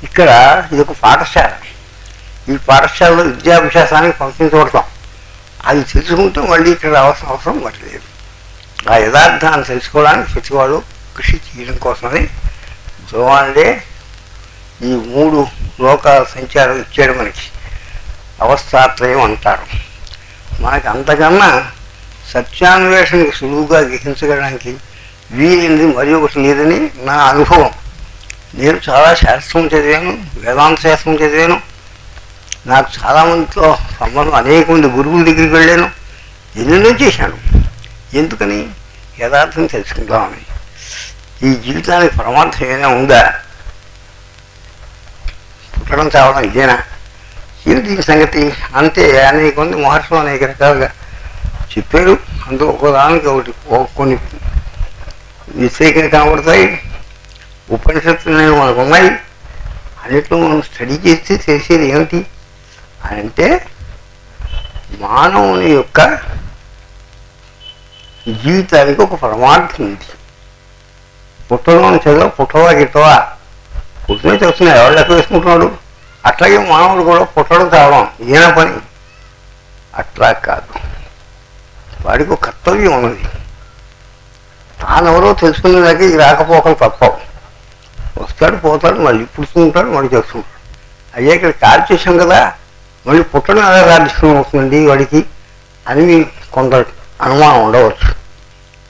ఇక్కడ ఇది ఒక పాఠశాల. ఈ పాఠశాలలో విద్యాభ్యాసానికి పంపించబడతాం. అది తెలుసుకుంటూ మళ్ళీ ఇక్కడ రావాల్సిన అవసరం మరి లేదు. ఆ యథార్థాన్ని తెలుసుకోవడానికి ప్రతివాడు కృషి చేయడం కోసమని భగవానుడే ఈ 3 లోకాల సంచారం ఇచ్చాడు మనకి. అవస్థాత్రయం అంటారు. మనకి అంతకన్నా సత్యాన్వేషణకు సులువుగా గ్రహించడానికి వీలైనది మరి ఒకటి లేదని నా అనుభవం. నేను చాలా శాస్త్రం చదివాను, వేదాంత శాస్త్రం చదివాను. నాకు చాలామందితో సంబంధం, అనేక మంది గురువుల దగ్గరికి వెళ్ళాను, ఎన్నెన్నో చేశాను. ఎందుకని? యథార్థం తెలుసుకుందామని. ఈ జీవితానికి పరమార్థం ఏదైనా ఉందా? పుట్టడం చావడం ఇదేనా? ఏమిటి ఈ సంగతి? అంతే. అనేక మంది మహర్షులు అనేక రకాలుగా చెప్పారు. అందులో ఒకదానికి ఒకటి కొన్ని వ్యతిరేకంగా కనబడతాయి. ఉపనిషత్తులు మనకు ఉన్నాయి. అన్నిట్లో మనం స్టడీ చేస్తే చేసేది ఏమిటి అని అంటే, మానవుని యొక్క జీవితానికి ఒక పరమార్థం ఉంది. పుట్టలోని చదువు పుట్టవా గిట్టవా, పుట్టినే తెలుస్తున్నాయి, ఎవరు లెక్క వేసుకుంటున్నాడు. అట్లాగే మానవుడు కూడా పుట్టడం చావడం ఏనా పని? అట్లా కాదు. వాడికి ఒక కర్తవ్యం ఉన్నది. తానెవరో తెలుసుకునేదాకా ఈ రాకపోకలు తప్పవు. వస్తాడు, పోతాడు, మళ్ళీ పుడుతుంటాడు, మళ్ళీ చేస్తుంటాడు. అయ్యా ఇక్కడ కాల్ చేసాం కదా, మళ్ళీ పుట్టడం ఎలా రాజ్యం అవుతుందండి వాడికి అని కొంత అనుమానం ఉండవచ్చు.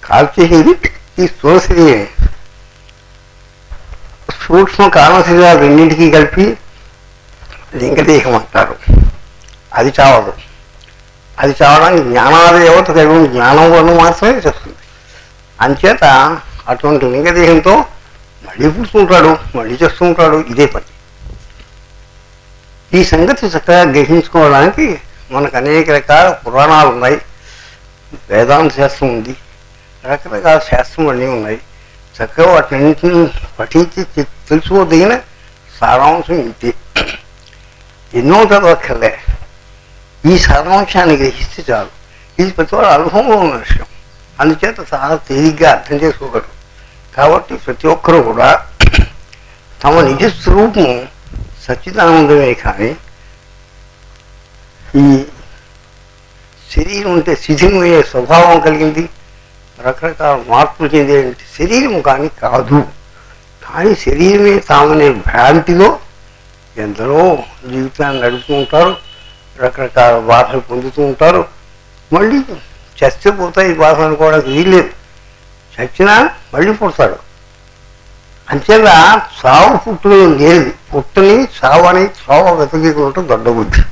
కాల్ చేసేది ఈ స్థూల శరీరమే. సూక్ష్మ కారణ శరీరాలు రెండింటికి కలిపి లింగదేహం అంటారు. అది చావదు. అది చావడానికి జ్ఞానాదేవత కలిగిన జ్ఞానం వల్ల మాత్రమే చేస్తుంది. అంచేత అటువంటి లింగదేహంతో మళ్ళీ పుడుతుంటాడు, మళ్ళీ చేస్తూ ఉంటాడు. ఇదే పని. ఈ సంగతి చక్కగా గ్రహించుకోవడానికి మనకు అనేక రకాల పురాణాలు ఉన్నాయి, వేదాంత శాస్త్రం ఉంది, రకరకాల శాస్త్రం అన్నీ ఉన్నాయి. చక్కగా వాటిన్నింటినీ పఠించి తెలుసుకోదగిన సారాంశం ఇంతే. ఎన్నో చదవక్కర్లే. ఈ సారాంశాన్ని గ్రహిస్తే చాలు. ఇది ప్రతివాడు అనుభవంలో ఉన్న విషయం. అందుచేత చాలా తేలిగ్గా అర్థం చేసుకోగలరు. కాబట్టి ప్రతి ఒక్కరూ కూడా తమ నిజ స్వరూపం సచ్చిదానందమే కానీ ఈ శరీరం అంటే శిథిలమయ్యే స్వభావం కలిగింది, రకరకాల మార్పులు చెందే శరీరం కానీ కాదు. కానీ శరీరమే తామనే భ్రాంతిలో ఎందరో జీవితాన్ని నడుపుతూ ఉంటారు, రకరకాల బాధలు పొందుతూ ఉంటారు. మళ్ళీ చచ్చిపోతాయి బాధలు అనుకోవడానికి వీల్లేదు. చచ్చినా మళ్ళీ పుడతాడు. అంతేగా చావు పుట్టులో లేదు. పుట్టని చావు అని చావు వెతకకుండా దొడ్డ బుద్ధి.